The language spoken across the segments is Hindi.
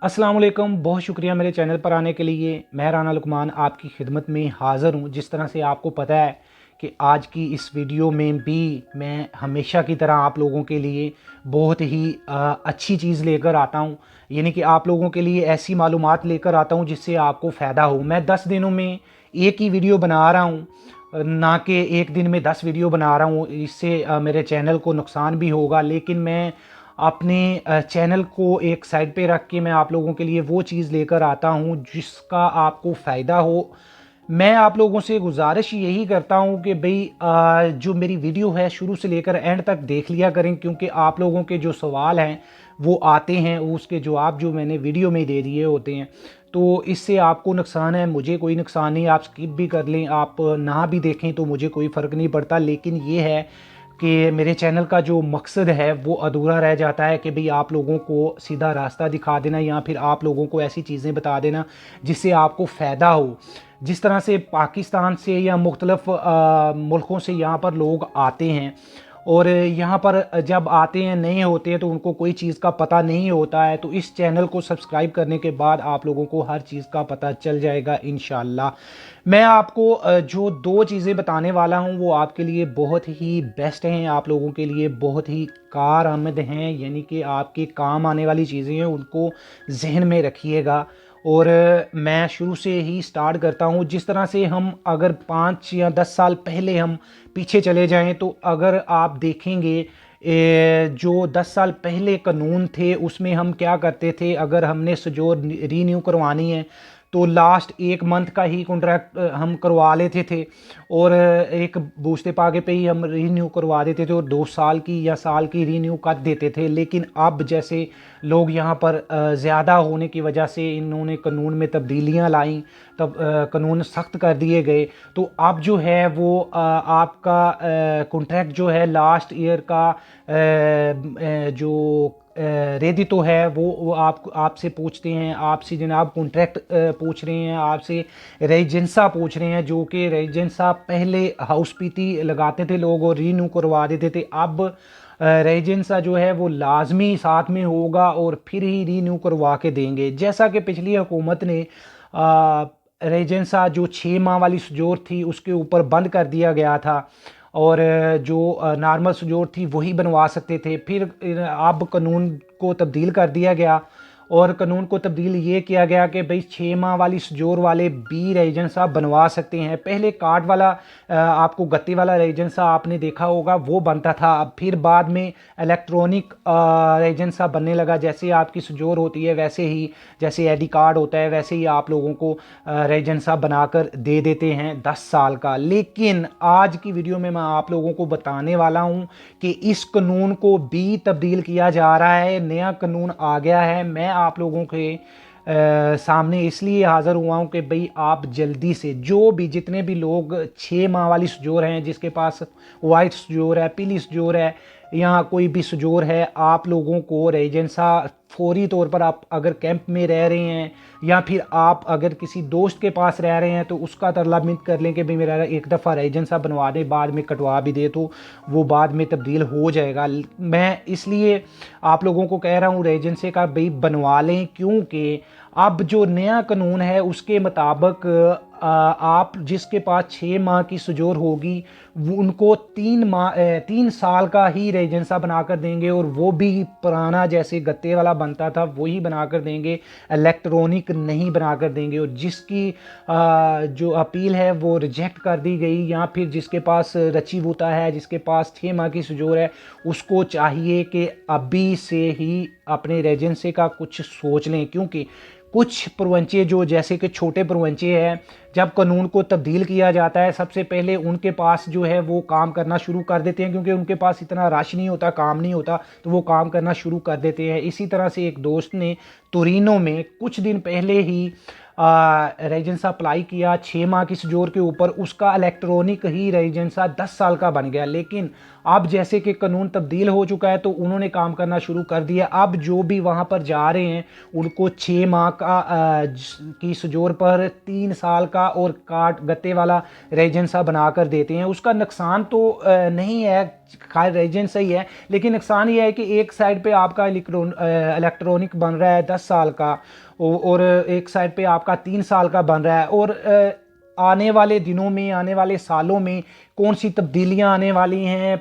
अस्सलाम वालेकुम। बहुत शुक्रिया मेरे चैनल पर आने के लिए। मैं राना लुकमान आपकी खिदमत में हाज़िर हूँ। जिस तरह से आपको पता है कि आज की इस वीडियो में भी मैं हमेशा की तरह आप लोगों के लिए बहुत ही अच्छी चीज़ लेकर आता हूँ, यानी कि आप लोगों के लिए ऐसी मालूमात लेकर आता हूँ जिससे आपको फ़ायदा हो। मैं 10 दिनों में एक ही वीडियो बना रहा हूँ, ना कि एक दिन में 10 वीडियो बना रहा हूँ। इससे मेरे चैनल को नुकसान भी होगा, लेकिन मैं अपने चैनल को एक साइड पे रख के मैं आप लोगों के लिए वो चीज़ लेकर आता हूँ जिसका आपको फ़ायदा हो। मैं आप लोगों से गुजारिश यही करता हूँ कि भाई जो मेरी वीडियो है शुरू से लेकर एंड तक देख लिया करें, क्योंकि आप लोगों के जो सवाल हैं वो आते हैं, उसके जवाब जो मैंने वीडियो में दे दिए होते हैं। तो इससे आपको नुकसान है, मुझे कोई नुकसान नहीं। आप स्किप भी कर लें, आप ना भी देखें तो मुझे कोई फ़र्क नहीं पड़ता। लेकिन ये है कि मेरे चैनल का जो मकसद है वो अधूरा रह जाता है कि भाई आप लोगों को सीधा रास्ता दिखा देना या फिर आप लोगों को ऐसी चीज़ें बता देना जिससे आपको फ़ायदा हो। जिस तरह से पाकिस्तान से या मुख्तलिफ़ मुल्कों से यहाँ पर लोग आते हैं, और यहाँ पर जब आते हैं नए होते हैं तो उनको कोई चीज़ का पता नहीं होता है। तो इस चैनल को सब्सक्राइब करने के बाद आप लोगों को हर चीज़ का पता चल जाएगा इंशाल्लाह। मैं आपको जो दो चीज़ें बताने वाला हूँ वो आपके लिए बहुत ही बेस्ट हैं, आप लोगों के लिए बहुत ही कारआमद हैं, यानी कि आपके काम आने वाली चीज़ें हैं, उनको जहन में रखिएगा। और मैं शुरू से ही स्टार्ट करता हूँ। जिस तरह से हम अगर 5 या 10 साल पहले हम पीछे चले जाएं तो अगर आप देखेंगे जो 10 साल पहले कानून थे उसमें हम क्या करते थे, अगर हमने सजोर रीन्यू करवानी है तो लास्ट 1 मंथ का ही कॉन्ट्रैक्ट हम करवा लेते थे, और एक बूझते पागे पे ही हम रीन्यू करवा देते थे और 2 साल की या साल की रीन्यू कर देते थे। लेकिन अब जैसे लोग यहाँ पर ज़्यादा होने की वजह से इन्होंने कानून में तब्दीलियाँ लाई, तब कानून सख्त कर दिए गए। तो अब जो है वो आपका कॉन्ट्रैक्ट जो है लास्ट ईयर का जो रेडी तो है वो आपसे पूछते हैं, आपसे जनाब कॉन्ट्रैक्ट पूछ रहे हैं, आपसे रेजिडेंसा पूछ रहे हैं, जो कि रेजिडेंसा पहले हाउस पीती लगाते थे लोग और रीन्यू करवा देते थे। अब रेजिडेंसा जो है वो लाजमी साथ में होगा और फिर ही रीन्यू करवा के देंगे। जैसा कि पिछली हुकूमत ने रेजिडेंसा जो 6 माह वाली सजोर थी उसके ऊपर बंद कर दिया गया था, और जो नॉर्मल सजोर थी वही बनवा सकते थे। फिर अब कानून को तब्दील कर दिया गया, और कानून को तब्दील ये किया गया कि भाई 6 माह वाली सजोर वाले भी रेजिडेंसा बनवा सकते हैं। पहले कार्ड वाला आपको गत्ते वाला रेजिडेंसा आपने देखा होगा वो बनता था, अब फिर बाद में इलेक्ट्रॉनिक रेजिडेंसा बनने लगा। जैसे आपकी सजोर होती है वैसे ही, जैसे आईडी कार्ड होता है वैसे ही आप लोगों को रेजिडेंसा बनाकर दे देते हैं 10 साल का। लेकिन आज की वीडियो में मैं आप लोगों को बताने वाला हूं कि इस कानून को भी तब्दील किया जा रहा है, नया कानून आ गया है। मैं आप लोगों के सामने इसलिए हाज़िर हुआ हूँ कि भाई आप जल्दी से जो भी जितने भी लोग 6 माह वाली सजोर हैं, जिसके पास वाइट सजोर है, पीली सजोर है, या कोई भी सजोर है, आप लोगों को रेजिडेंसा फौरी तौर पर, आप अगर कैंप में रह रहे हैं या फिर आप अगर किसी दोस्त के पास रह रहे हैं तो उसका तरला मिन्त कर लें कि भाई मेरा एक दफ़ा रेजिडेंसा बनवा दें, बाद में कटवा भी दे तो वो बाद में तब्दील हो जाएगा। मैं इसलिए आप लोगों को कह रहा हूँ रेजिडेंसे का भाई बनवा लें, क्योंकि अब जो नया कानून है उसके मुताबिक आप जिसके पास 6 माह की सजोर होगी वो उनको 3 साल का ही रेजिडेंसा बनाकर देंगे, और वो भी पुराना जैसे गत्ते वाला बनता था वही बनाकर देंगे, इलेक्ट्रॉनिक नहीं बनाकर देंगे। और जिसकी जो अपील है वो रिजेक्ट कर दी गई, या फिर जिसके पास रची बूता है, जिसके पास 6 माह की सजोर है, उसको चाहिए कि अभी से ही अपने रेजिडेंसे का कुछ सोच लें। क्योंकि कुछ प्रवंचे जो जैसे कि छोटे प्रवंचे हैं, जब कानून को तब्दील किया जाता है सबसे पहले उनके पास जो है वो काम करना शुरू कर देते हैं, क्योंकि उनके पास इतना रश नहीं होता, काम नहीं होता, तो वो काम करना शुरू कर देते हैं। इसी तरह से एक दोस्त ने तुरीनो में कुछ दिन पहले ही रेजिडेंसा अप्लाई किया 6 माह की सोजोर के ऊपर, उसका इलेक्ट्रॉनिक ही रेजिडेंसा 10 साल का बन गया। लेकिन अब जैसे कि कानून तब्दील हो चुका है तो उन्होंने काम करना शुरू कर दिया। अब जो भी वहाँ पर जा रहे हैं उनको 6 माह का की सोजोर पर 3 साल का और काट गत्ते वाला रेजिडेंसा बना कर देते हैं। उसका नुकसान तो नहीं है, खैर रेजिडेंस ही है, लेकिन नुकसान ये है कि एक साइड पे आपका इलेक्ट्रॉनिक बन रहा है 10 साल का और एक साइड पे आपका 3 साल का बन रहा है। और आने वाले दिनों में, आने वाले सालों में कौन सी तब्दीलियां आने वाली हैं,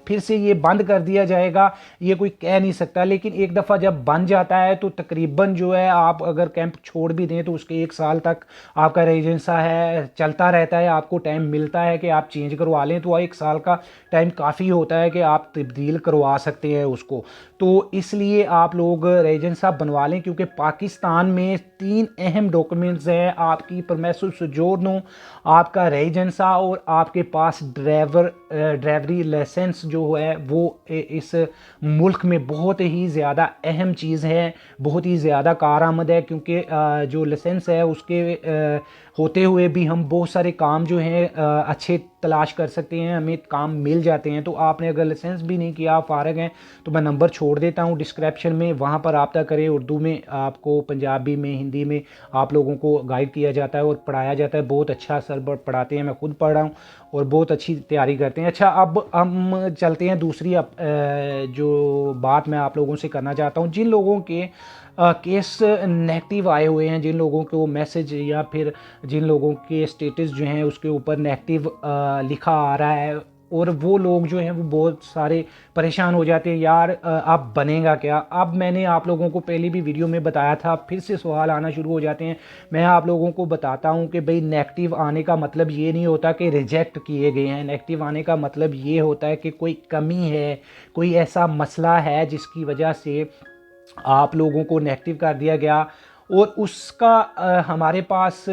फिर से ये बंद कर दिया जाएगा, ये कोई कह नहीं सकता। लेकिन एक दफ़ा जब बन जाता है तो तकरीबन जो है, आप अगर कैंप छोड़ भी दें तो उसके 1 साल तक आपका रेजिडेंसा है चलता रहता है, आपको टाइम मिलता है कि आप चेंज करवा लें, तो 1 साल का टाइम काफ़ी होता है कि आप तब्दील करवा सकते हैं उसको। तो इसलिए आप लोग रेजिडेंसा बनवा लें, क्योंकि पाकिस्तान में 3 अहम डॉक्यूमेंट्स हैं, आपकी परमिसिव सोजोर्नो, आपका रेजिडेंसा और आपके पास ड्राइवरी लाइसेंस जो है वो इस मुल्क में बहुत ही ज़्यादा अहम चीज़ है, बहुत ही ज़्यादा कारआमद है। क्योंकि जो लाइसेंस है उसके होते हुए भी हम बहुत सारे काम जो हैं अच्छे तलाश कर सकते हैं, हमें काम मिल जाते हैं। तो आपने अगर लाइसेंस भी नहीं किया, आप फारग हैं, तो मैं नंबर छोड़ देता हूँ डिस्क्रिप्शन में, वहाँ पर रब्ता करें। उर्दू में आपको, पंजाबी में, हिंदी में आप लोगों को गाइड किया जाता है और पढ़ाया जाता है। बहुत अच्छा सर पढ़ाते हैं, मैं खुद पढ़ रहा हूँ और बहुत अच्छी तैयारी करते हैं। अच्छा, अब हम चलते हैं दूसरी जो बात मैं आप लोगों से करना चाहता हूँ। जिन लोगों के केस नेगेटिव आए हुए हैं, जिन लोगों को मैसेज या फिर जिन लोगों के स्टेटस जो हैं उसके ऊपर नेगेटिव लिखा आ रहा है, और वो लोग जो हैं वो बहुत सारे परेशान हो जाते हैं, यार अब बनेगा क्या। अब मैंने आप लोगों को पहले भी वीडियो में बताया था, फिर से सवाल आना शुरू हो जाते हैं। मैं आप लोगों को बताता हूं कि भाई नेगेटिव आने का मतलब ये नहीं होता कि रिजेक्ट किए गए हैं। नेगेटिव आने का मतलब ये होता है कि कोई कमी है, कोई ऐसा मसला है जिसकी वजह से आप लोगों को नेगेटिव कर दिया गया, और उसका हमारे पास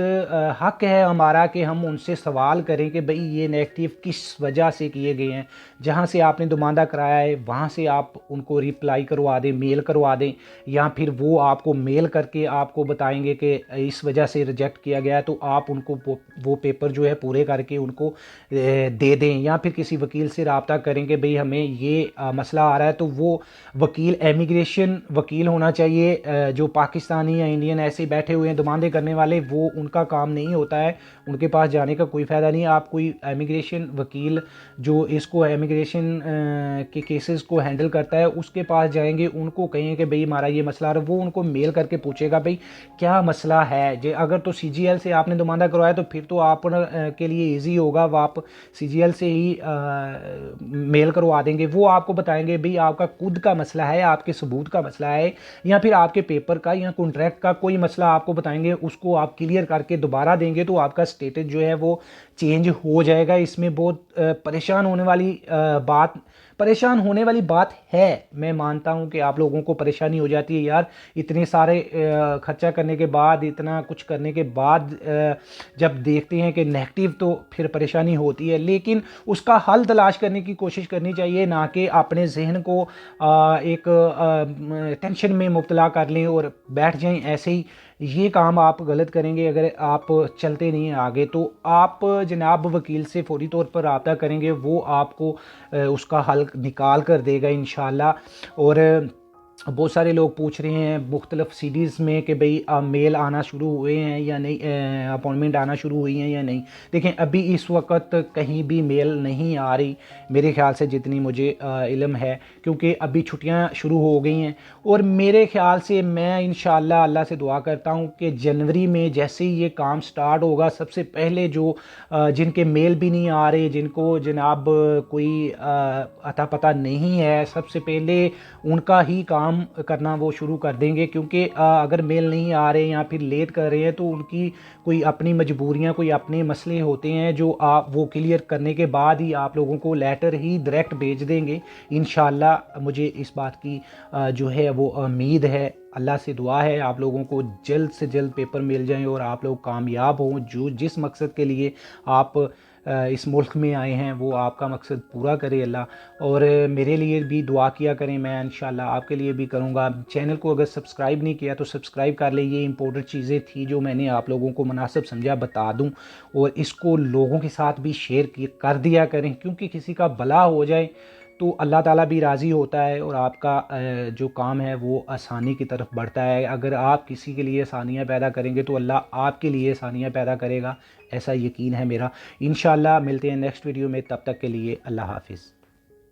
हक है हमारा कि हम उनसे सवाल करें कि भाई ये नेगेटिव किस वजह से किए गए हैं। जहाँ से आपने दुमानदा कराया है वहाँ से आप उनको रिप्लाई करवा दें, मेल करवा दें, या फिर वो आपको मेल करके आपको बताएंगे कि इस वजह से रिजेक्ट किया गया है, तो आप उनको वो पेपर जो है पूरे करके उनको दे दें। या फिर किसी वकील से रब्ता करें कि भाई हमें ये मसला आ रहा है, तो वो वकील इमिग्रेशन वकील होना चाहिए। जो पाकिस्तानी या इंडियन ऐसे बैठे हुए हैं दुमानदे करने वाले, वो उनका काम नहीं होता है, उनके पास जाने का कोई फ़ायदा नहीं है। आप कोई इमिग्रेशन वकील जो इसको इमिग्रेशन के केसेस को हैंडल करता है उसके पास जाएंगे, उनको कहें कि भाई हमारा ये मसला आ रहा है, वो उनको मेल करके पूछेगा भाई क्या मसला है। जे अगर तो CGL से आपने दुमानदा करवाया तो फिर तो आप के लिए ईजी होगा, आप CGL से ही मेल करवा देंगे, वो आपको बताएंगे भाई आपका खुद का मसला है, आपके सबूत का मसला है, या फिर आपके पेपर का या कॉन्ट्रैक्ट का कोई मसला आपको बताएंगे, उसको आप क्लियर करके दोबारा देंगे तो आपका स्टेटस जो है वो चेंज हो जाएगा। इसमें बहुत परेशान होने वाली बात है। मैं मानता हूं कि आप लोगों को परेशानी हो जाती है, यार इतने सारे खर्चा करने के बाद, इतना कुछ करने के बाद जब देखते हैं कि नेगेटिव, तो फिर परेशानी होती है। लेकिन उसका हल तलाश करने की कोशिश करनी चाहिए, ना कि अपने जहन को एक टेंशन में मुब्तला कर लें और बैठ जाएं ऐसे ही। ये काम आप गलत करेंगे अगर आप चलते नहीं हैं आगे। तो आप जनाब वकील से फौरी तौर पर रब्ता करेंगे, वो आपको उसका हल निकाल कर देगा इंशाल्लाह। और बहुत सारे लोग पूछ रहे हैं मुख्तलिफ सिटीज़ में कि भाई मेल आना शुरू हुए हैं या नहीं, अपॉइंटमेंट आना शुरू हुई हैं या नहीं। देखें अभी इस वक्त कहीं भी मेल नहीं आ रही मेरे ख्याल से, जितनी मुझे इल्म है, क्योंकि अभी छुट्टियां शुरू हो गई हैं। और मेरे ख्याल से मैं इंशाल्लाह अल्लाह से दुआ करता हूं कि जनवरी में जैसे ही ये काम स्टार्ट होगा, सबसे पहले जो जिनके मेल भी नहीं आ रहे, जिनको जनाब कोई अता पता नहीं है, सबसे पहले उनका ही काम करना वो शुरू कर देंगे। क्योंकि अगर मेल नहीं आ रहे या फिर लेट कर रहे हैं तो उनकी कोई अपनी मजबूरियां, कोई अपने मसले होते हैं जो आप वो क्लियर करने के बाद ही आप लोगों को लेटर ही डायरेक्ट भेज देंगे इंशाल्लाह। मुझे इस बात की जो है वो उम्मीद है, अल्लाह से दुआ है आप लोगों को जल्द से जल्द पेपर मिल जाएं और आप लोग कामयाब हों, जो जिस मकसद के लिए आप इस मुल्क में आए हैं वो आपका मकसद पूरा करे अल्लाह। और मेरे लिए भी दुआ किया करें, मैं इंशाल्लाह आपके लिए भी करूँगा। चैनल को अगर सब्सक्राइब नहीं किया तो सब्सक्राइब कर ले। ये इंपॉर्टेंट चीज़ें थी जो मैंने आप लोगों को मुनासिब समझा बता दूँ, और इसको लोगों के साथ भी शेयर कर दिया करें, क्योंकि किसी का भला हो जाए तो अल्लाह ताला भी राज़ी होता है और आपका जो काम है वो आसानी की तरफ बढ़ता है। अगर आप किसी के लिए आसानियाँ पैदा करेंगे तो अल्लाह आपके लिए आसानियाँ पैदा करेगा, ऐसा यकीन है मेरा। इंशाल्लाह मिलते हैं नेक्स्ट वीडियो में, तब तक के लिए अल्लाह हाफ़िज़।